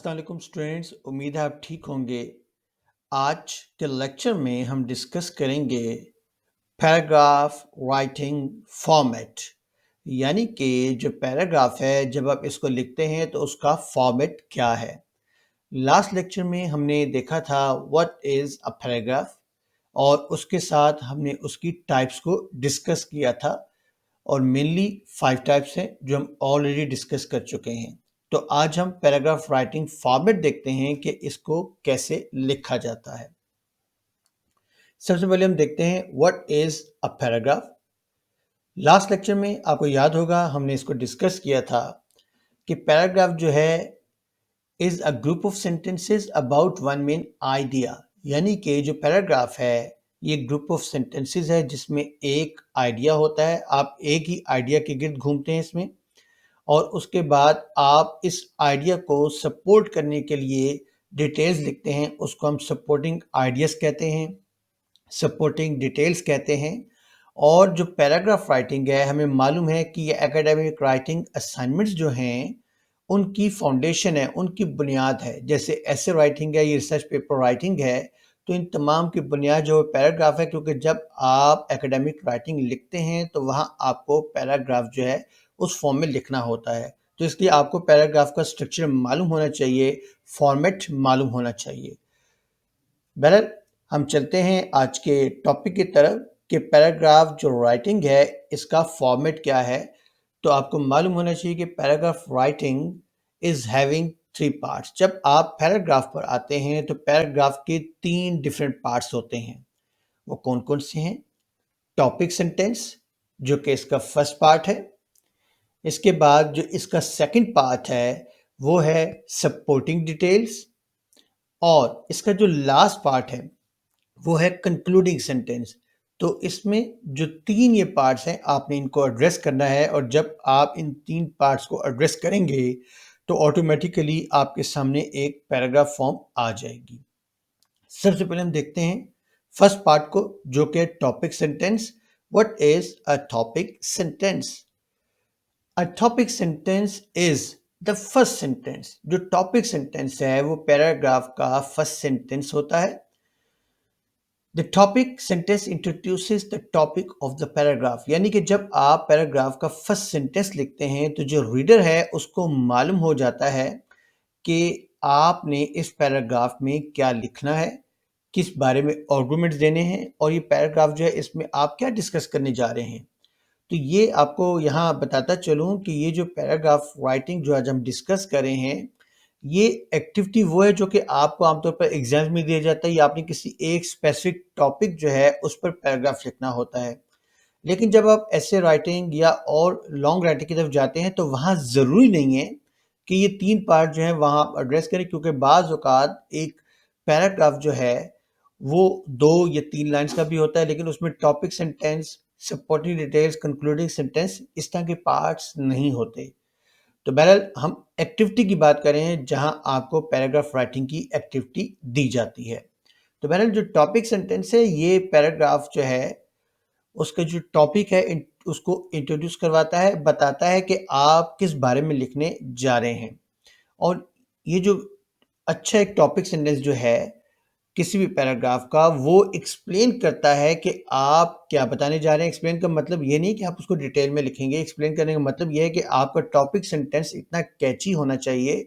अस्सलाम वालेकुम स्टूडेंट्स, उम्मीद है आप ठीक होंगे। आज के लेक्चर में हम डिस्कस करेंगे पैराग्राफ राइटिंग फॉर्मेट, यानी कि जो पैराग्राफ है जब आप इसको लिखते हैं तो उसका फॉर्मेट क्या है। लास्ट लेक्चर में हमने देखा था व्हाट इज़ अ पैराग्राफ और उसके साथ हमने उसकी टाइप्स को डिस्कस किया था और मेनली 5 टाइप्स हैं जो हम ऑलरेडी डिस्कस कर चुके हैं। तो आज हम पैराग्राफ राइटिंग फॉर्मेट देखते हैं कि इसको कैसे लिखा जाता है। सबसे पहले हम देखते हैं what is a paragraph. Last lecture में आपको याद होगा हमने इसको डिस्कस किया था कि पैराग्राफ जो है is a group of sentences about one main idea, यानी कि जो पैराग्राफ है ये ग्रुप ऑफ सेंटेंसेस है जिसमें एक आइडिया होता है। आप एक ही आइडिया के गिर्द घूमते हैं इसमें, और उसके बाद आप इस आइडिया को सपोर्ट करने के लिए डिटेल्स लिखते हैं। उसको हम सपोर्टिंग आइडियाज कहते हैं, सपोर्टिंग डिटेल्स कहते हैं। और जो पैराग्राफ राइटिंग है हमें मालूम है कि ये एकेडमिक राइटिंग असाइनमेंट्स जो हैं उनकी फाउंडेशन है, उनकी बुनियाद है। जैसे ऐसे राइटिंग है, ये रिसर्च पेपर राइटिंग है, तो इन तमाम की बुनियाद जो पैराग्राफ है, क्योंकि जब आप एकेडमिक राइटिंग लिखते हैं तो वहाँ आपको पैराग्राफ जो है उस फॉर्म में लिखना होता है। तो इसलिए आपको पैराग्राफ का स्ट्रक्चर मालूम होना चाहिए, फॉर्मेट मालूम होना चाहिए। बहरहाल हम चलते हैं आज के टॉपिक की तरफ कि पैराग्राफ जो राइटिंग है इसका फॉर्मेट क्या है। तो आपको मालूम होना चाहिए कि paragraph writing is having 3 parts. जब आप पैराग्राफ पर आते हैं तो पैराग्राफ के 3 डिफरेंट पार्ट्स होते हैं। वो कौन कौन से हैं? टॉपिक सेंटेंस, जो कि इसका फर्स्ट पार्ट है। इसके बाद जो इसका सेकंड पार्ट है वो है सपोर्टिंग डिटेल्स, और इसका जो लास्ट पार्ट है वो है कंक्लूडिंग सेंटेंस। तो इसमें जो 3 ये पार्ट्स हैं आपने इनको एड्रेस करना है, और जब आप इन 3 पार्ट्स को एड्रेस करेंगे तो ऑटोमेटिकली आपके सामने एक पैराग्राफ फॉर्म आ जाएगी। सबसे पहले हम देखते हैं फर्स्ट पार्ट को, जो कि topic sentence. What is a topic sentence? A topic sentence is the first sentence। जो टॉपिक सेंटेंस है वो पैराग्राफ का फर्स्ट सेंटेंस होता है। The topic sentence introduces the topic of the paragraph, यानी कि जब आप पैराग्राफ का फर्स्ट सेंटेंस लिखते हैं तो जो रीडर है उसको मालूम हो जाता है कि आपने इस पैराग्राफ में क्या लिखना है, किस बारे में आर्गुमेंट्स देने हैं, और ये पैराग्राफ जो है इसमें आप क्या डिस्कस करने जा रहे हैं। तो ये आपको यहाँ बताता चलूँ कि ये जो पैराग्राफ राइटिंग जो आज हम डिस्कस कर रहे हैं, ये एक्टिविटी वो है जो कि आपको आमतौर पर एग्जाम्स में दिया जाता है, या आपने किसी एक स्पेसिफिक टॉपिक जो है उस पर पैराग्राफ लिखना होता है। लेकिन जब आप ऐसे राइटिंग या और लॉन्ग राइटिंग की तरफ जाते हैं तो वहाँ ज़रूरी नहीं है कि ये 3 पार्ट जो है वहाँ आप एड्रेस करें, क्योंकि बाज़ औक़ात एक पैराग्राफ जो है वो 2 या 3 लाइन्स का भी होता है, लेकिन उसमें topic sentence, supporting details, concluding sentence इस तरह के पार्ट्स नहीं होते। तो बहरहाल हम एक्टिविटी की बात करें जहां आपको पैराग्राफ राइटिंग की एक्टिविटी दी जाती है। तो बहरहाल जो टॉपिक सेंटेंस है ये पैराग्राफ जो है उसका जो टॉपिक है उसको इंट्रोड्यूस करवाता है, बताता है कि आप किस बारे में लिखने जा रहे हैं। और ये जो अच्छा एक टॉपिक सेंटेंस जो है किसी भी पैराग्राफ का, वो एक्सप्लेन करता है कि आप क्या बताने जा रहे हैं। एक्सप्लेन का मतलब ये नहीं कि आप उसको डिटेल में लिखेंगे, एक्सप्लेन करने का मतलब ये है कि आपका टॉपिक सेंटेंस इतना कैची होना चाहिए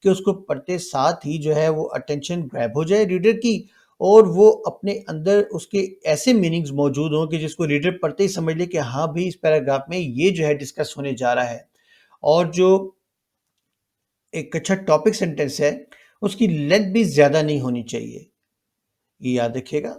कि उसको पढ़ते साथ ही जो है वो अटेंशन ग्रैब हो जाए रीडर की, और वो अपने अंदर उसके ऐसे मीनिंग्स मौजूद हों कि जिसको रीडर पढ़ते ही समझ ले कि हाँ भी इस पैराग्राफ में ये जो है डिस्कस होने जा रहा है। और जो एक अच्छा टॉपिक सेंटेंस है उसकी लेंथ भी ज़्यादा नहीं होनी चाहिए, ये याद रखिएगा।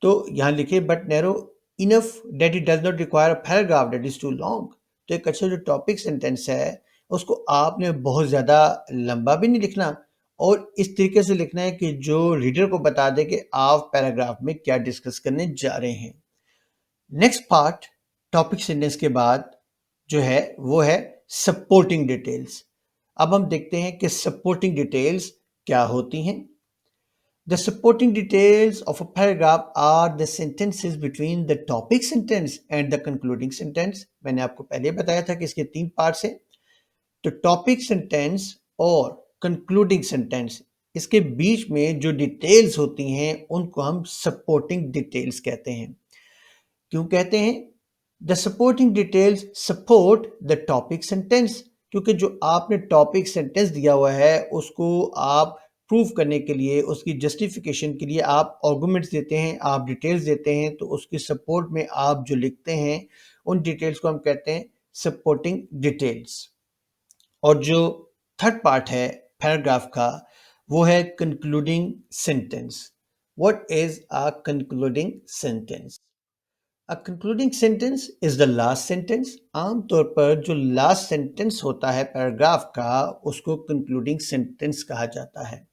तो यहाँ लिखिए but narrow enough that it does not require a paragraph that is too long. तो एक अच्छा जो टॉपिक सेंटेंस है उसको आपने बहुत ज़्यादा लंबा भी नहीं लिखना, और इस तरीके से लिखना है कि जो रीडर को बता दे कि आप पैराग्राफ में क्या डिस्कस करने जा रहे हैं। नेक्स्ट पार्ट टॉपिक सेंटेंस के बाद जो है वो है सपोर्टिंग डिटेल्स। अब हम देखते हैं कि सपोर्टिंग डिटेल्स क्या होती हैं। The supporting details of a paragraph are the sentences between the topic sentence and the concluding sentence। मैंने आपको पहले बताया था कि इसके 3 पार्ट्स हैं। तो टॉपिक सेंटेंस और कंक्लूडिंग सेंटेंस। इसके बीच में जो डिटेल्स होती हैं उनको हम सपोर्टिंग डिटेल्स कहते हैं। क्यों कहते हैं? The supporting details support the topic sentence, क्योंकि जो आपने टॉपिक सेंटेंस दिया हुआ है उसको आप प्रूव करने के लिए, उसकी जस्टिफिकेशन के लिए आप आर्गुमेंट्स देते हैं, आप डिटेल्स देते हैं, तो उसकी सपोर्ट में आप जो लिखते हैं उन डिटेल्स को हम कहते हैं सपोर्टिंग डिटेल्स। और जो थर्ड पार्ट है पैराग्राफ का वो है concluding sentence. What is a concluding sentence? A concluding sentence is the last sentence. आमतौर पर जो लास्ट सेंटेंस होता है पैराग्राफ का उसको कंक्लूडिंग सेंटेंस कहा जाता है।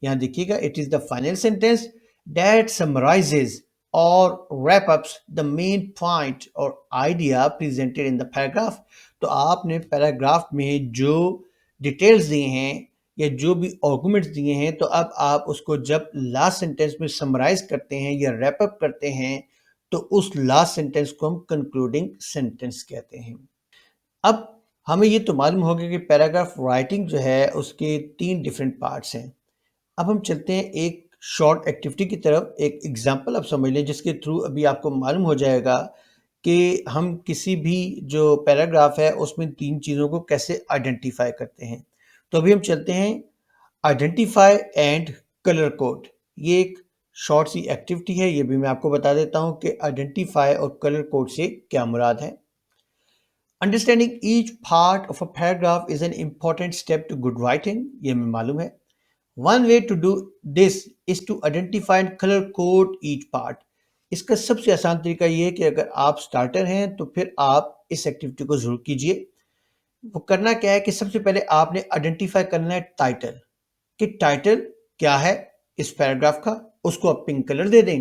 यहाँ देखिएगा, it is the final sentence that summarises और wrap ups the main point और idea presented in the paragraph. तो आपने पैराग्राफ में जो डिटेल्स दिए हैं या जो भी आर्गुमेंट्स दिए हैं, तो अब आप उसको जब लास्ट सेंटेंस में समराइज करते हैं या रैप अप करते हैं तो उस लास्ट सेंटेंस को हम कंक्लूडिंग सेंटेंस कहते हैं। अब हमें ये तो मालूम हो गया कि पैराग्राफ राइटिंग जो है उसके 3 डिफरेंट पार्ट्स हैं। अब हम चलते हैं एक शॉर्ट एक्टिविटी की तरफ। एक एग्जांपल आप समझ लें जिसके थ्रू अभी आपको मालूम हो जाएगा कि हम किसी भी जो पैराग्राफ है उसमें 3 चीज़ों को कैसे आइडेंटिफाई करते हैं। तो अभी हम चलते हैं आइडेंटिफाई एंड कलर कोड। ये एक शॉर्ट सी एक्टिविटी है, ये भी मैं आपको बता देता हूं कि आइडेंटिफाई और कलर कोड से क्या मुराद है। Understanding each part of a paragraph is an important step to good writing, ये हमें मालूम है। One way to do this is to identify and colour code each part. इसका सबसे आसान तरीका ये है कि अगर आप स्टार्टर हैं तो फिर आप इस एक्टिविटी को जरूर कीजिए। वो करना क्या है कि सबसे पहले आपने आइडेंटिफाई करना है टाइटल, कि टाइटल क्या है इस पैराग्राफ का, उसको आप पिंक कलर दे दें।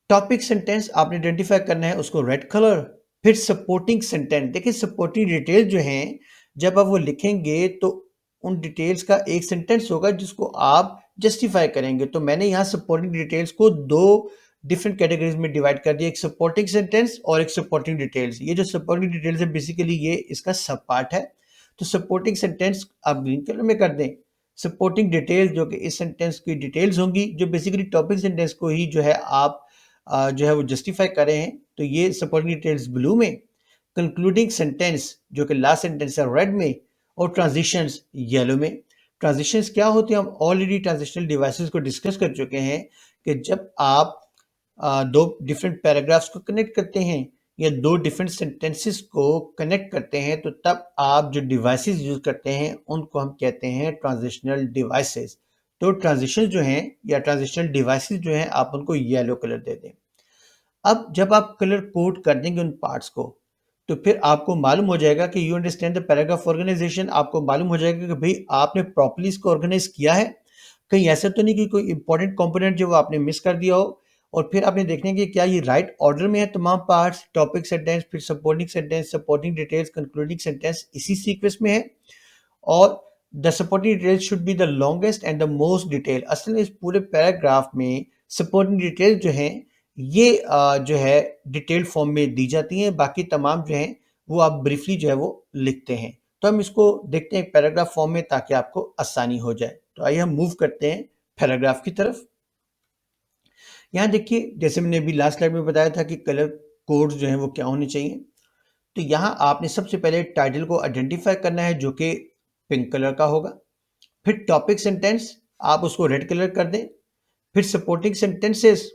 टॉपिक सेंटेंस आपने आइडेंटिफाई करना है, उसको रेड कलर। फिर सपोर्टिंग सेंटेंस, देखिए सपोर्टिंग डिटेल जो हैं जब आप वो लिखेंगे तो उन डिटेल्स का एक सेंटेंस होगा जिसको आप जस्टिफाई करेंगे। तो मैंने यहाँ सपोर्टिंग डिटेल्स को 2 डिफरेंट कैटेगरीज में डिवाइड कर दिया, एक सपोर्टिंग सेंटेंस और एक सपोर्टिंग डिटेल्स। ये जो सपोर्टिंग डिटेल्स है बेसिकली ये इसका सब पार्ट है। तो सपोर्टिंग सेंटेंस आप ग्रीन कलर में कर दें। सपोर्टिंग डिटेल्स जो कि इस सेंटेंस की डिटेल्स होंगी, जो बेसिकली टॉपिक सेंटेंस को ही जो है आप जो है वो जस्टिफाई कर रहे हैं, तो ये सपोर्टिंग डिटेल्स ब्लू में। कंक्लूडिंग सेंटेंस जो कि लास्ट सेंटेंस है रेड में। और ट्रांजिशंस येलो में। ट्रांजिशंस क्या होते हैं? हम ऑलरेडी ट्रांजिशनल डिवाइसेस को डिस्कस कर चुके हैं कि जब आप 2 डिफरेंट पैराग्राफ्स को कनेक्ट करते हैं या 2 डिफरेंट सेंटेंसेस को कनेक्ट करते हैं तो तब आप जो डिवाइसेस यूज करते हैं उनको हम कहते हैं ट्रांजिशनल डिवाइसेस। तो ट्रांजिशन जो हैं या ट्रांजिशनल डिवाइसेस जो हैं आप उनको येलो कलर दे दें। अब जब आप कलर कोड कर देंगे उन पार्ट्स को तो फिर आपको मालूम हो जाएगा कि you understand the paragraph organisation. आपको मालूम हो जाएगा कि भाई आपने प्रॉपर्ली इसको ऑर्गेनाइज किया है, कहीं ऐसा तो नहीं कि कोई इंपॉर्टेंट कंपोनेंट जो वो आपने मिस कर दिया हो। और फिर आपने देखना है कि क्या ये राइट ऑर्डर में है तमाम पार्ट्स, टॉपिक सेंटेंस, फिर supporting sentence, supporting details, concluding sentence इसी सीक्वेंस में है। और the supporting details should be the longest and the most detail. असल में इस पूरे पैराग्राफ में सपोर्टिंग डिटेल्स जो हैं ये जो है डिटेल फॉर्म में दी जाती हैं, बाकी तमाम जो हैं वो आप ब्रीफली जो है वो लिखते हैं। तो हम इसको देखते हैं पैराग्राफ फॉर्म में ताकि आपको आसानी हो जाए। तो आइए हम मूव करते हैं पैराग्राफ की तरफ। यहाँ देखिए, जैसे मैंने अभी लास्ट स्लाइड में बताया था कि कलर कोड्स जो हैं वो क्या होने चाहिए। तो यहाँ आपने सबसे पहले टाइटल को आइडेंटिफाई करना है जो कि पिंक कलर का होगा। फिर टॉपिक सेंटेंस आप उसको रेड कलर कर दें। फिर सपोर्टिंग सेंटेंसेस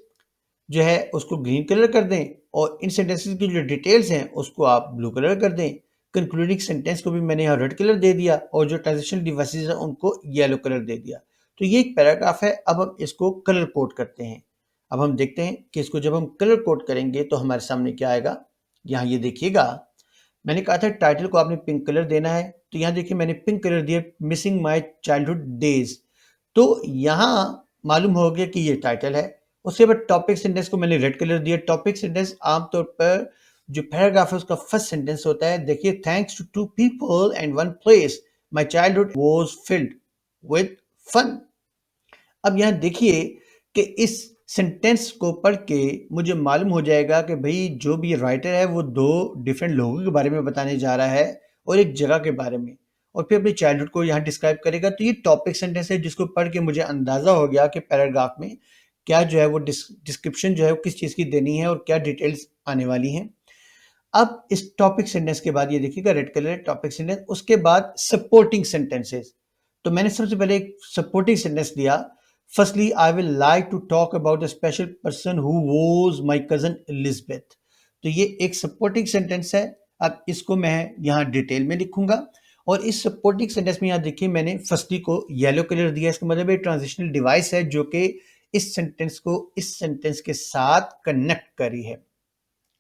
जो है उसको ग्रीन कलर कर दें और इन सेंटेंसेस की जो डिटेल्स हैं उसको आप ब्लू कलर कर दें। कंक्लूडिंग सेंटेंस को भी मैंने यहाँ रेड कलर दे दिया और जो ट्रांजिशन डिवाइसेस हैं उनको येलो कलर दे दिया। तो ये एक पैराग्राफ है। अब हम इसको कलर कोड करते हैं। अब हम देखते हैं कि इसको जब हम कलर कोड करेंगे तो हमारे सामने क्या आएगा। यहाँ ये देखिएगा, मैंने कहा था टाइटल को आपने पिंक कलर देना है, तो यहाँ देखिए मैंने पिंक कलर दिया मिसिंग माई चाइल्डहुड डेज। तो यहाँ मालूम हो गया कि ये टाइटल है। उसके बाद टॉपिक सेंटेंस को मैंने रेड कलर दिया। टॉपिक सेंटेंस आमतौर पर जो पैराग्राफ है उसका फर्स्ट सेंटेंस होता है। देखिए, thanks to 2 people and 1 place my childhood was filled with fun. अब यहाँ देखिए कि इस सेंटेंस को पढ़ के मुझे मालूम हो जाएगा कि भाई जो भी राइटर है वो 2 डिफरेंट लोगों के बारे में बताने जा रहा है और एक जगह के बारे में। और फिर अपनी चाइल्डहुड को यहाँ डिस्क्राइब करेगा। तो ये टॉपिक सेंटेंस है जिसको पढ़ के मुझे अंदाजा हो गया कि पैराग्राफ में क्या जो है वो डिस्क्रिप्शन जो है वो किस चीज़ की देनी है और क्या डिटेल्स आने वाली हैं। अब इस टॉपिक सेंटेंस के बाद ये देखिएगा रेड कलर टॉपिक सेंटेंस, उसके बाद सपोर्टिंग सेंटेंसेस। तो मैंने सबसे पहले एक सपोर्टिंग सेंटेंस दिया। Firstly I will like to talk about a special person who was my cousin Elizabeth. तो ये एक सपोर्टिंग सेंटेंस है। अब इसको मैं यहाँ डिटेल में लिखूंगा और इस सपोर्टिंग सेंटेंस में यहाँ देखिए मैंने फर्स्टली को येलो कलर दिया। इसका मतलब ये ट्रांजिशनल डिवाइस है जो कि इस सेंटेंस को इस सेंटेंस के साथ कनेक्ट करी है।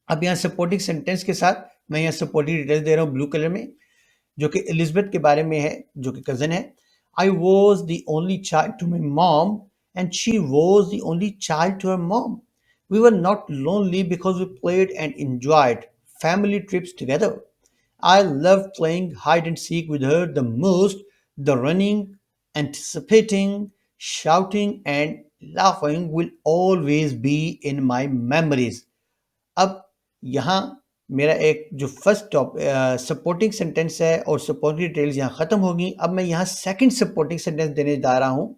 अब यहाँ सपोर्टिंग सेंटेंस के साथ मैं यहाँ सपोर्टिंग डिटेल्स दे रहा हूँ ब्लू कलर में, जो कि एलिजाबेथ के बारे में है, जो कि कजन है। I was the only child to my mom and she was the only child to her mom. We were not lonely because we played and enjoyed family trips together. I loved playing hide and seek with her the most. The running, anticipating, shouting, and laughing will always be in my memories. अब यहाँ मेरा एक जो first top supporting sentence है और supporting details यहाँ ख़त्म होगी। अब मैं यहाँ सेकंड सपोर्टिंग सेंटेंस देने जा रहा हूँ।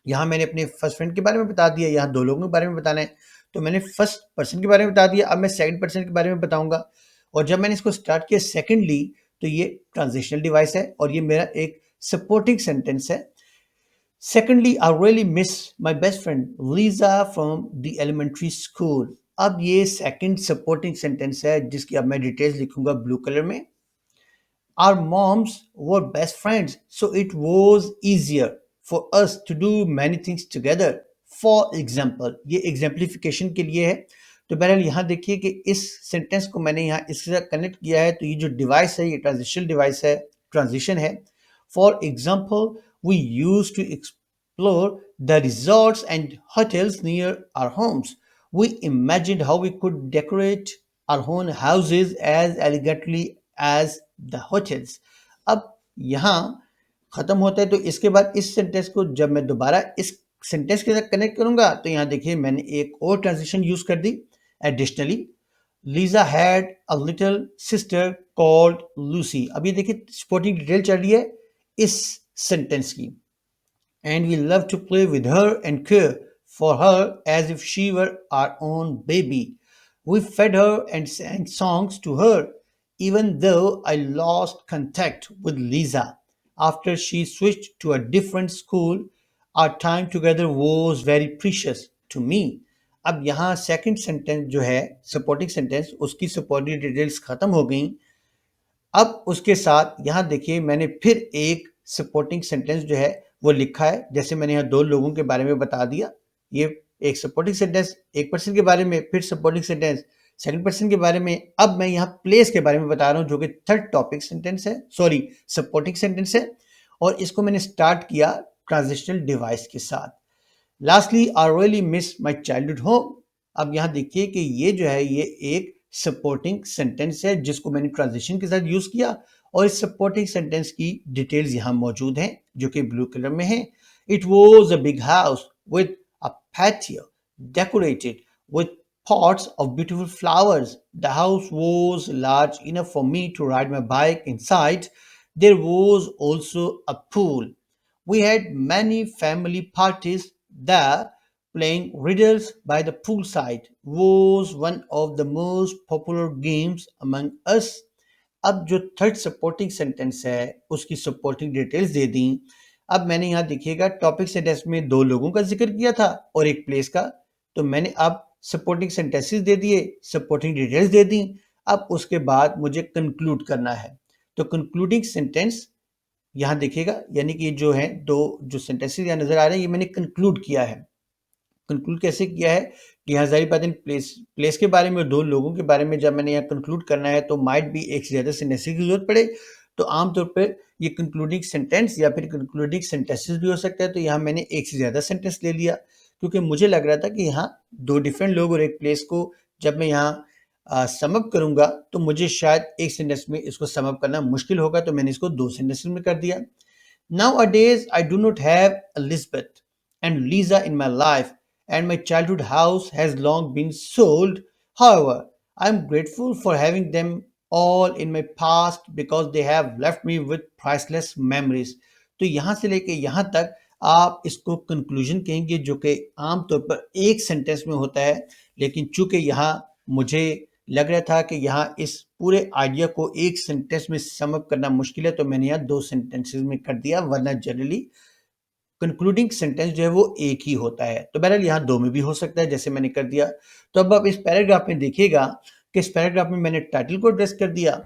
यहाँ मैंने अपने फर्स्ट फ्रेंड के बारे में बता दिया, यहाँ दो लोगों के बारे में बताना है, तो मैंने फर्स्ट पर्सन के बारे में बता दिया। अब मैं सेकंड पर्सन के बारे में बताऊंगा। और जब मैंने इसको स्टार्ट किया सेकेंडली, तो ये ट्रांजिशनल डिवाइस है और ये मेरा एक सपोर्टिंग सेंटेंस है। Secondly, I really miss my best friend Lisa from the elementary school. अब ये सेकंड सपोर्टिंग सेंटेंस है जिसकी अब मैं डिटेल्स लिखूंगा ब्लू कलर में। Our moms were best friends, so it was easier for us to do many things together. For example, ये एग्जाम्पलिफिकेशन के लिए है। तो बहरहाल यहाँ देखिए कि इस सेंटेंस को मैंने यहाँ इसके साथ कनेक्ट किया है। तो ये जो डिवाइस है ये ट्रांजिशन डिवाइस है, ट्रांजिशन है। For example, we used to explore the resorts and hotels near our homes. We imagined how we could decorate our own houses as elegantly as the hotels. अब यहाँ खत्म होता है। तो इसके बाद इस सेंटेंस को जब मैं दोबारा इस सेंटेंस के साथ कनेक्ट करूंगा तो यहाँ देखिए मैंने एक और ट्रांजिशन यूज कर दी। Additionally, Lisa had a little sister called Lucy. अब ये देखिए सपोर्टिंग डिटेल चल रही है इस सेंटेंस की। And we love to play with her and care for her as if she were our own baby. We fed her and sang songs to her, even though I lost contact with Lisa. After she switched to a different school, our time together was very precious to me. अब यहाँ second sentence जो है supporting sentence, उसकी supporting details खत्म हो गई। अब उसके साथ यहाँ देखिए मैंने फिर एक सपोर्टिंग सेंटेंस जो है वो लिखा है। जैसे मैंने यहाँ दो लोगों के बारे में बता दिया, ये एक सपोर्टिंग सेंटेंस एक पर्सन के बारे में, फिर सपोर्टिंग सेंटेंस सेकंड पर्सन के बारे में। अब मैं यहाँ प्लेस के बारे में बता रहा हूँ जो कि थर्ड टॉपिक सेंटेंस है, सॉरी सपोर्टिंग सेंटेंस है। और इसको मैंने स्टार्ट किया ट्रांजिशनल डिवाइस के साथ। Lastly, I really miss my childhood home. अब यहाँ देखिए कि ये जो है ये एक सपोर्टिंग सेंटेंस है जिसको मैंने ट्रांजिशन के साथ यूज किया और इस सपोर्टिंग सेंटेंस की डिटेल्स यहाँ मौजूद हैं जो कि ब्लू कलर में है। It was a big house with a patio decorated with pots of beautiful flowers. The house was large enough for me to ride my bike inside. There was also a pool. We had many family parties there. Playing riddles by the poolside was one of the most popular games among us. अब जो third supporting sentence है उसकी supporting details दे दी। अब मैंने यहाँ देखिएगा topic sentence में दो लोगों का जिक्र किया था और एक प्लेस का। तो मैंने अब सपोर्टिंग सेंटेंसेस दे दिए, सपोर्टिंग डिटेल्स दे दी। अब उसके बाद मुझे कंक्लूड करना है। तो कंक्लूडिंग सेंटेंस यहाँ देखिएगा, यानी कि जो है दो जो सेंटेंसेस यहाँ नजर आ रहे हैं ये मैंने कंक्लूड किया है। कंक्लूड कैसे किया है कि यहाँ जाहिर बात है प्लेस प्लेस के बारे में दो लोगों के बारे में जब मैंने यहाँ कंक्लूड करना है तो माइट भी एक से ज़्यादा सेंटेंसेस की जरूरत पड़े। तो आमतौर पर ये कंक्लूडिंग सेंटेंस या फिर कंक्लूडिंग सेंटेंसेस भी हो सकता है। तो यहाँ मैंने एक से ज़्यादा सेंटेंस ले लिया क्योंकि मुझे लग रहा था कि यहाँ दो डिफरेंट लोग और एक प्लेस को जब मैं यहाँ सम अप करूँगा तो मुझे शायद एक सेंटेंस में इसको सम अप करना मुश्किल होगा। तो मैंने इसको दो सेंटेंसेस में कर दिया। Nowadays, I do not have Elizabeth and Lisa in my life, and my childhood house has long been sold. However, I am grateful for having them all in my past because they have left me with priceless memories। तो यहाँ से लेके यहाँ तक आप इसको conclusion कहेंगे, जो कि आमतौर पर एक सेंटेंस में होता है, लेकिन चूंकि यहाँ मुझे लग रहा था कि यहाँ इस पूरे आइडिया को एक सेंटेंस में सम अप करना मुश्किल है, तो मैंने यहाँ 2 सेंटेंसेस में कर दिया, वरना जनरली कंक्लूडिंग सेंटेंस जो है वो एक ही होता है। तो बहरहाल यहाँ 2 में भी हो सकता है, जैसे मैंने कर दिया। तो अब आप इस पैराग्राफ में देखिएगा कि इस पैराग्राफ में मैंने टाइटल को एड्रेस कर दिया,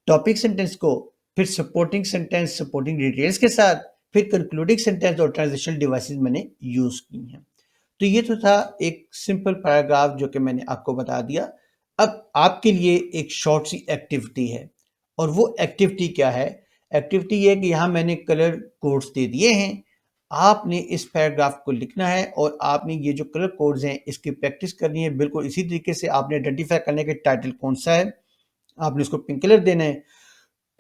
टॉपिक सेंटेंस को, फिर सपोर्टिंग सेंटेंस सपोर्टिंग डिटेल्स के साथ, फिर कंक्लूडिंग सेंटेंस और ट्रांजिशनल डिवाइसेस मैंने यूज की हैं। तो ये तो था एक सिंपल पैराग्राफ जो कि मैंने आपको बता दिया। अब आपके लिए एक शॉर्ट सी एक्टिविटी है, और वो एक्टिविटी क्या है? एक्टिविटी ये है कि यहाँ मैंने कलर कोड्स दे दिए हैं। आपने इस पैराग्राफ को लिखना है और आपने ये जो कलर कोड्स हैं इसकी प्रैक्टिस करनी है। बिल्कुल इसी तरीके से आपने आइडेंटिफाई करना है कि टाइटल कौन सा है, आपने उसको पिंक कलर देना है।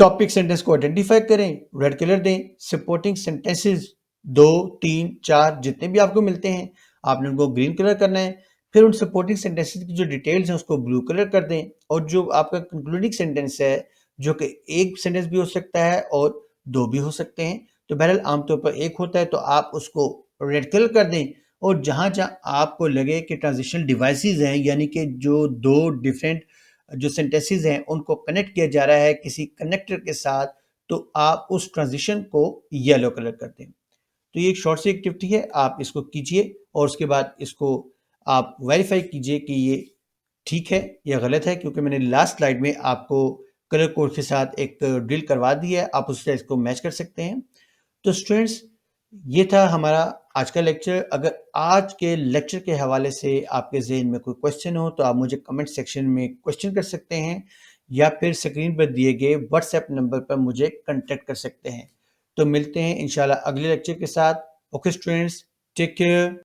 टॉपिक सेंटेंस को आइडेंटिफाई करें, रेड कलर दें। सपोर्टिंग सेंटेंसेस 2, 3, 4 जितने भी आपको मिलते हैं, आपने उनको ग्रीन कलर करना है। फिर उन सपोर्टिंग सेंटेंसेस की जो डिटेल्स हैं उसको ब्लू कलर कर दें। और जो आपका कंक्लूडिंग सेंटेंस है, जो कि एक सेंटेंस भी हो सकता है और 2 भी हो सकते हैं, तो बहरहाल आमतौर पर एक होता है, तो आप उसको रेड कलर कर दें। और जहां जहां आपको लगे कि ट्रांजिशनल डिवाइसेस हैं, यानी कि जो 2 डिफरेंट जो सेंटेंसेस हैं उनको कनेक्ट किया जा रहा है किसी कनेक्टर के साथ, तो आप उस ट्रांजिशन को येलो कलर कर दें। तो ये एक शॉर्ट सी एक्टिविटी है, आप इसको कीजिए और उसके बाद इसको आप वेरीफाई कीजिए कि ये ठीक है या गलत है, क्योंकि मैंने लास्ट स्लाइड में आपको कलर कोड के साथ एक ड्रिल करवा दी है, आप उससे इसको मैच कर सकते हैं। तो स्टूडेंट्स, ये था हमारा आज का लेक्चर। अगर आज के लेक्चर के हवाले से आपके ज़हन में कोई क्वेश्चन हो तो आप मुझे कमेंट सेक्शन में क्वेश्चन कर सकते हैं, या फिर स्क्रीन पर दिए गए व्हाट्सएप नंबर पर मुझे कांटेक्ट कर सकते हैं। तो मिलते हैं इंशाल्लाह अगले लेक्चर के साथ। Okay students, take care.